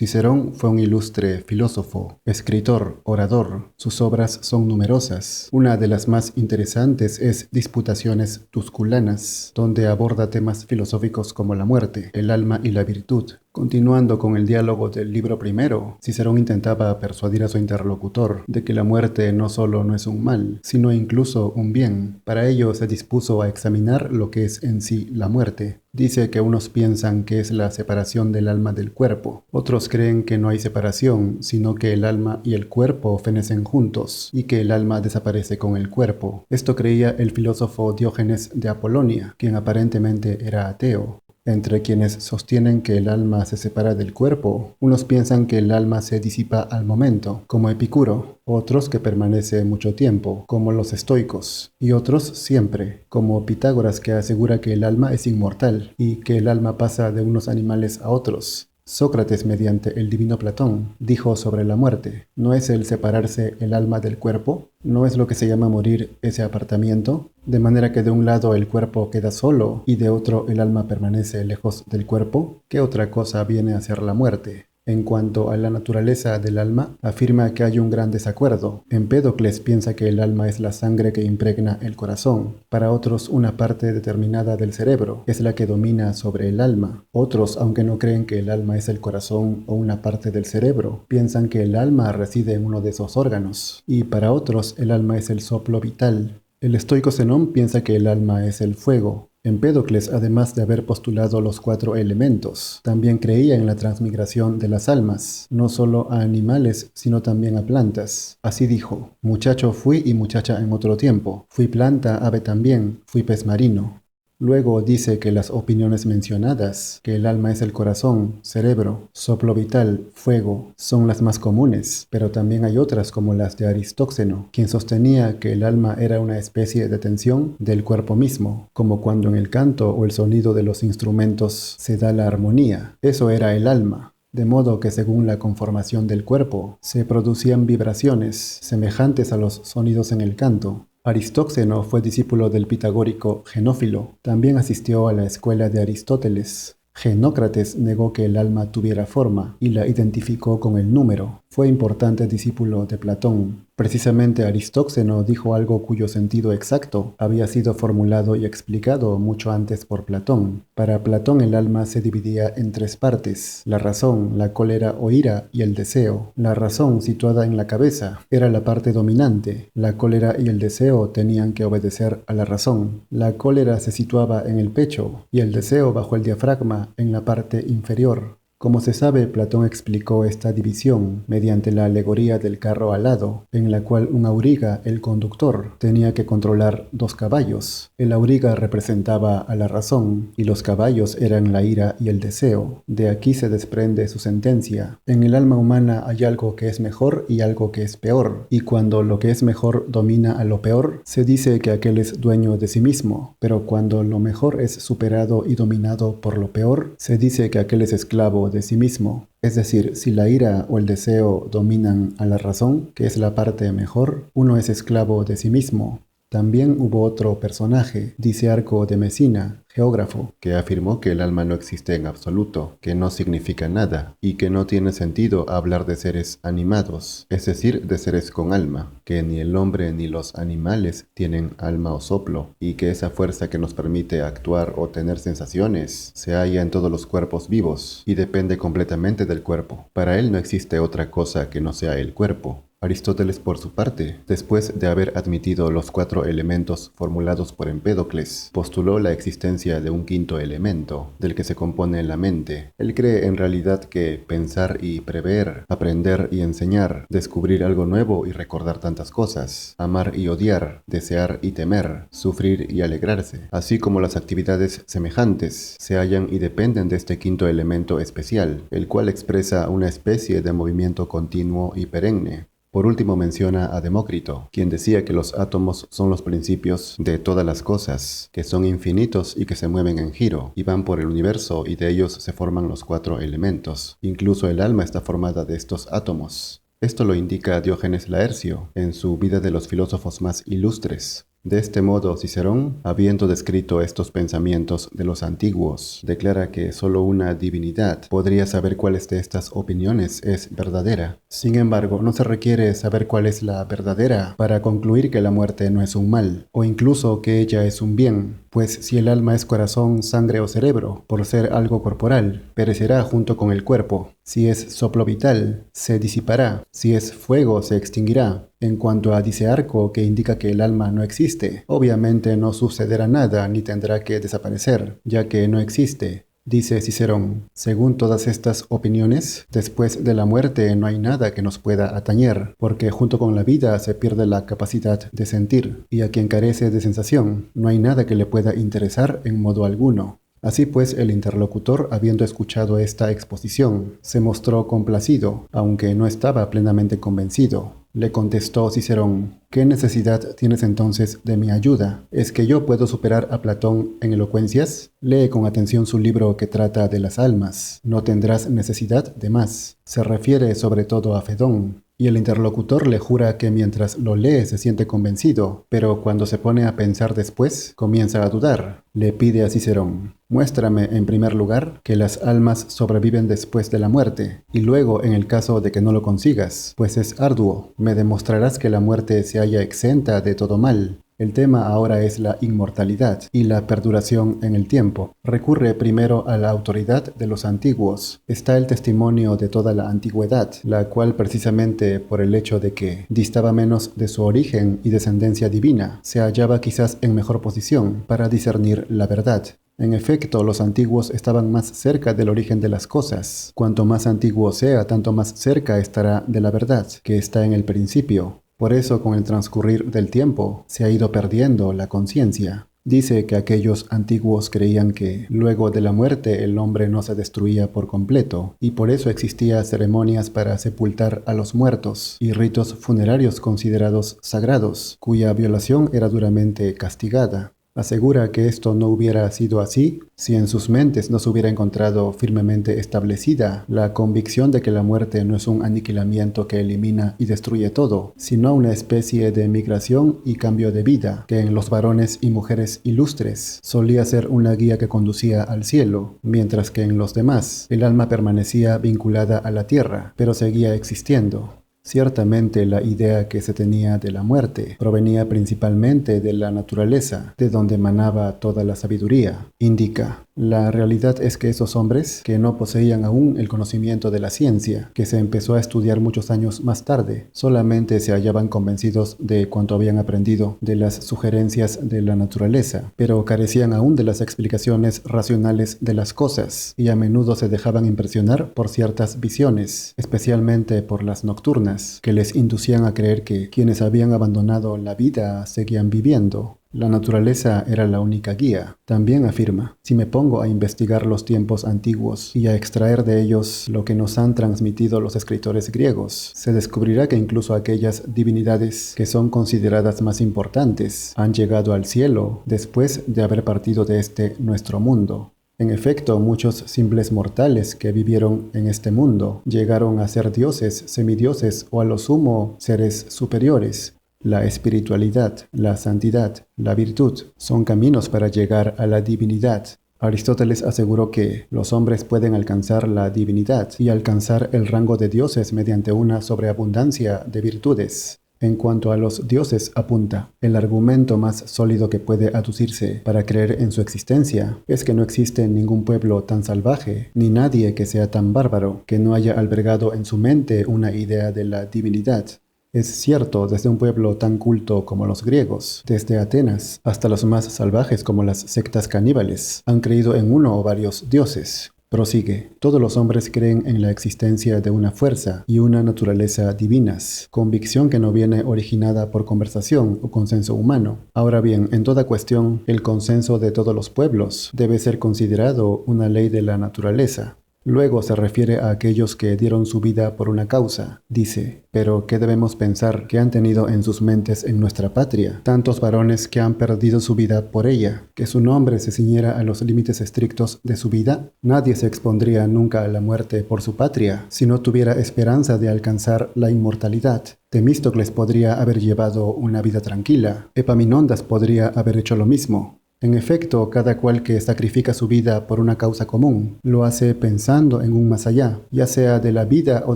Cicerón fue un ilustre filósofo, escritor, orador. Sus obras son numerosas. Una de las más interesantes es Disputaciones Tusculanas, donde aborda temas filosóficos como la muerte, el alma y la virtud. Continuando con el diálogo del libro primero, Cicerón intentaba persuadir a su interlocutor de que la muerte no solo no es un mal, sino incluso un bien. Para ello se dispuso a examinar lo que es en sí la muerte. Dice que unos piensan que es la separación del alma del cuerpo, otros creen que no hay separación, sino que el alma y el cuerpo fenecen juntos, y que el alma desaparece con el cuerpo. Esto creía el filósofo Diógenes de Apolonia, quien aparentemente era ateo. Entre quienes sostienen que el alma se separa del cuerpo, unos piensan que el alma se disipa al momento, como Epicuro, otros que permanece mucho tiempo, como los estoicos, y otros siempre, como Pitágoras, que asegura que el alma es inmortal y que el alma pasa de unos animales a otros. Sócrates, mediante el divino Platón, dijo sobre la muerte: ¿no es el separarse el alma del cuerpo? ¿No es lo que se llama morir ese apartamiento? De manera que de un lado el cuerpo queda solo y de otro el alma permanece lejos del cuerpo. ¿Qué otra cosa viene a ser la muerte? En cuanto a la naturaleza del alma, afirma que hay un gran desacuerdo. Empédocles piensa que el alma es la sangre que impregna el corazón. Para otros, una parte determinada del cerebro es la que domina sobre el alma. Otros, aunque no creen que el alma es el corazón o una parte del cerebro, piensan que el alma reside en uno de esos órganos. Y para otros, el alma es el soplo vital. El estoico Zenón piensa que el alma es el fuego. Empédocles, además de haber postulado los 4 elementos, también creía en la transmigración de las almas, no solo a animales, sino también a plantas. Así dijo: muchacho fui y muchacha en otro tiempo, fui planta, ave también, fui pez marino. Luego dice que las opiniones mencionadas, que el alma es el corazón, cerebro, soplo vital, fuego, son las más comunes, pero también hay otras como las de Aristóxeno, quien sostenía que el alma era una especie de tensión del cuerpo mismo, como cuando en el canto o el sonido de los instrumentos se da la armonía. Eso era el alma. De modo que según la conformación del cuerpo, se producían vibraciones semejantes a los sonidos en el canto. Aristóxeno fue discípulo del pitagórico Genófilo. También asistió a la escuela de Aristóteles. Genócrates negó que el alma tuviera forma y la identificó con el número. Fue importante discípulo de Platón. Precisamente Aristóxeno dijo algo cuyo sentido exacto había sido formulado y explicado mucho antes por Platón. Para Platón el alma se dividía en 3 partes: la razón, la cólera o ira y el deseo. La razón, situada en la cabeza, era la parte dominante. La cólera y el deseo tenían que obedecer a la razón. La cólera se situaba en el pecho y el deseo bajo el diafragma, en la parte inferior. Como se sabe, Platón explicó esta división mediante la alegoría del carro alado, en la cual un auriga, el conductor, tenía que controlar 2 caballos. El auriga representaba a la razón y los caballos eran la ira y el deseo. De aquí se desprende su sentencia: en el alma humana hay algo que es mejor y algo que es peor, y cuando lo que es mejor domina a lo peor, se dice que aquel es dueño de sí mismo, pero cuando lo mejor es superado y dominado por lo peor, se dice que aquel es esclavo de sí mismo. Es decir, si la ira o el deseo dominan a la razón, que es la parte mejor, uno es esclavo de sí mismo. También hubo otro personaje, Diciarco de Mesina, geógrafo, que afirmó que el alma no existe en absoluto, que no significa nada y que no tiene sentido hablar de seres animados, es decir, de seres con alma, que ni el hombre ni los animales tienen alma o soplo, y que esa fuerza que nos permite actuar o tener sensaciones se halla en todos los cuerpos vivos y depende completamente del cuerpo. Para él no existe otra cosa que no sea el cuerpo. Aristóteles, por su parte, después de haber admitido los 4 elementos formulados por Empédocles, postuló la existencia de un 5º elemento, del que se compone la mente. Él cree en realidad que pensar y prever, aprender y enseñar, descubrir algo nuevo y recordar tantas cosas, amar y odiar, desear y temer, sufrir y alegrarse, así como las actividades semejantes, se hallan y dependen de este 5º elemento especial, el cual expresa una especie de movimiento continuo y perenne. Por último menciona a Demócrito, quien decía que los átomos son los principios de todas las cosas, que son infinitos y que se mueven en giro, y van por el universo y de ellos se forman los 4 elementos. Incluso el alma está formada de estos átomos. Esto lo indica Diógenes Laercio en su Vida de los filósofos más ilustres. De este modo, Cicerón, habiendo descrito estos pensamientos de los antiguos, declara que solo una divinidad podría saber cuáles de estas opiniones es verdadera. Sin embargo, no se requiere saber cuál es la verdadera para concluir que la muerte no es un mal, o incluso que ella es un bien, pues si el alma es corazón, sangre o cerebro, por ser algo corporal, perecerá junto con el cuerpo. Si es soplo vital, se disipará. Si es fuego, se extinguirá. En cuanto a Dicearco, que indica que el alma no existe, obviamente no sucederá nada ni tendrá que desaparecer, ya que no existe. Dice Cicerón, según todas estas opiniones, después de la muerte no hay nada que nos pueda atañer, porque junto con la vida se pierde la capacidad de sentir, y a quien carece de sensación, no hay nada que le pueda interesar en modo alguno. Así pues, el interlocutor, habiendo escuchado esta exposición, se mostró complacido, aunque no estaba plenamente convencido. Le contestó Cicerón, ¿qué necesidad tienes entonces de mi ayuda? ¿Es que yo puedo superar a Platón en elocuencias? Lee con atención su libro que trata de las almas. No tendrás necesidad de más. Se refiere sobre todo a Fedón. Y el interlocutor le jura que mientras lo lee se siente convencido, pero cuando se pone a pensar después, comienza a dudar. Le pide a Cicerón, muéstrame en primer lugar que las almas sobreviven después de la muerte, y luego en el caso de que no lo consigas, pues es arduo, me demostrarás que la muerte se halla exenta de todo mal. El tema ahora es la inmortalidad y la perduración en el tiempo. Recurre primero a la autoridad de los antiguos. Está el testimonio de toda la antigüedad, la cual precisamente por el hecho de que distaba menos de su origen y descendencia divina, se hallaba quizás en mejor posición para discernir la verdad. En efecto, los antiguos estaban más cerca del origen de las cosas. Cuanto más antiguo sea, tanto más cerca estará de la verdad, que está en el principio. Por eso, con el transcurrir del tiempo, se ha ido perdiendo la conciencia. Dice que aquellos antiguos creían que luego de la muerte el hombre no se destruía por completo, y por eso existían ceremonias para sepultar a los muertos y ritos funerarios considerados sagrados, cuya violación era duramente castigada. Asegura que esto no hubiera sido así si en sus mentes no se hubiera encontrado firmemente establecida la convicción de que la muerte no es un aniquilamiento que elimina y destruye todo, sino una especie de migración y cambio de vida, que en los varones y mujeres ilustres solía ser una guía que conducía al cielo, mientras que en los demás el alma permanecía vinculada a la tierra, pero seguía existiendo. Ciertamente la idea que se tenía de la muerte provenía principalmente de la naturaleza, de donde emanaba toda la sabiduría. Indica, la realidad es que esos hombres, que no poseían aún el conocimiento de la ciencia, que se empezó a estudiar muchos años más tarde, solamente se hallaban convencidos de cuanto habían aprendido de las sugerencias de la naturaleza, pero carecían aún de las explicaciones racionales de las cosas, y a menudo se dejaban impresionar por ciertas visiones, especialmente por las nocturnas, que les inducían a creer que quienes habían abandonado la vida seguían viviendo. La naturaleza era la única guía. También afirma, si me pongo a investigar los tiempos antiguos y a extraer de ellos lo que nos han transmitido los escritores griegos, se descubrirá que incluso aquellas divinidades que son consideradas más importantes han llegado al cielo después de haber partido de este nuestro mundo. En efecto, muchos simples mortales que vivieron en este mundo llegaron a ser dioses, semidioses o a lo sumo seres superiores. La espiritualidad, la santidad, la virtud son caminos para llegar a la divinidad. Aristóteles aseguró que los hombres pueden alcanzar la divinidad y alcanzar el rango de dioses mediante una sobreabundancia de virtudes. En cuanto a los dioses apunta, el argumento más sólido que puede aducirse para creer en su existencia es que no existe ningún pueblo tan salvaje, ni nadie que sea tan bárbaro, que no haya albergado en su mente una idea de la divinidad. Es cierto, desde un pueblo tan culto como los griegos, desde Atenas hasta los más salvajes como las sectas caníbales, han creído en uno o varios dioses. Prosigue, todos los hombres creen en la existencia de una fuerza y una naturaleza divinas, convicción que no viene originada por conversación o consenso humano. Ahora bien, en toda cuestión, el consenso de todos los pueblos debe ser considerado una ley de la naturaleza. Luego se refiere a aquellos que dieron su vida por una causa. Dice, pero ¿qué debemos pensar que han tenido en sus mentes en nuestra patria? Tantos varones que han perdido su vida por ella, que su nombre se ciñera a los límites estrictos de su vida. Nadie se expondría nunca a la muerte por su patria, si no tuviera esperanza de alcanzar la inmortalidad. Temístocles podría haber llevado una vida tranquila. Epaminondas podría haber hecho lo mismo. En efecto, cada cual que sacrifica su vida por una causa común, lo hace pensando en un más allá, ya sea de la vida o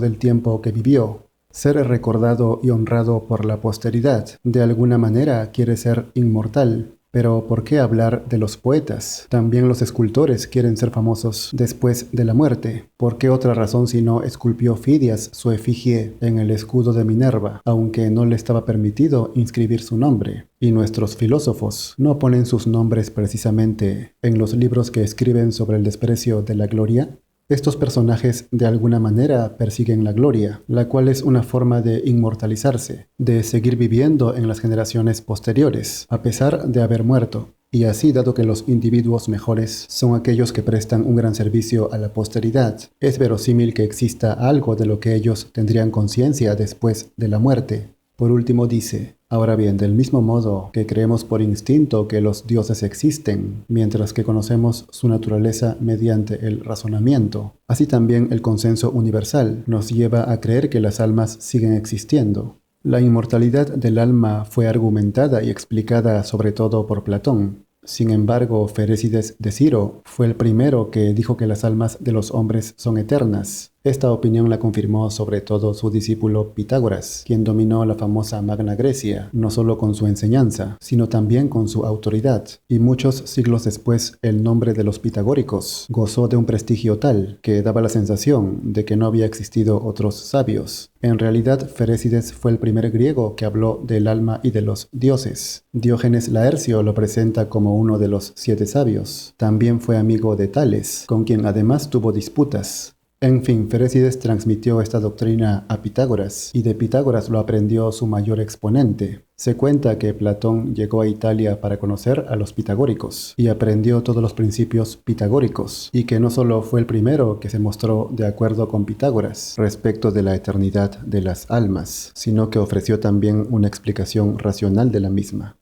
del tiempo que vivió. Ser recordado y honrado por la posteridad, de alguna manera quiere ser inmortal. Pero ¿por qué hablar de los poetas? También los escultores quieren ser famosos después de la muerte. ¿Por qué otra razón si no esculpió Fidias su efigie en el escudo de Minerva, aunque no le estaba permitido inscribir su nombre? Y nuestros filósofos no ponen sus nombres precisamente en los libros que escriben sobre el desprecio de la gloria. Estos personajes de alguna manera persiguen la gloria, la cual es una forma de inmortalizarse, de seguir viviendo en las generaciones posteriores, a pesar de haber muerto. Y así, dado que los individuos mejores son aquellos que prestan un gran servicio a la posteridad, es verosímil que exista algo de lo que ellos tendrían conciencia después de la muerte. Por último dice, ahora bien, del mismo modo que creemos por instinto que los dioses existen, mientras que conocemos su naturaleza mediante el razonamiento, así también el consenso universal nos lleva a creer que las almas siguen existiendo. La inmortalidad del alma fue argumentada y explicada sobre todo por Platón. Sin embargo, Ferécides de Ciro fue el primero que dijo que las almas de los hombres son eternas. Esta opinión la confirmó sobre todo su discípulo Pitágoras, quien dominó la famosa Magna Grecia, no solo con su enseñanza, sino también con su autoridad. Y muchos siglos después, el nombre de los pitagóricos gozó de un prestigio tal que daba la sensación de que no había existido otros sabios. En realidad, Ferécides fue el primer griego que habló del alma y de los dioses. Diógenes Laercio lo presenta como uno de los 7 sabios. También fue amigo de Tales, con quien además tuvo disputas. En fin, Ferécides transmitió esta doctrina a Pitágoras, y de Pitágoras lo aprendió su mayor exponente. Se cuenta que Platón llegó a Italia para conocer a los pitagóricos, y aprendió todos los principios pitagóricos, y que no solo fue el primero que se mostró de acuerdo con Pitágoras respecto de la eternidad de las almas, sino que ofreció también una explicación racional de la misma.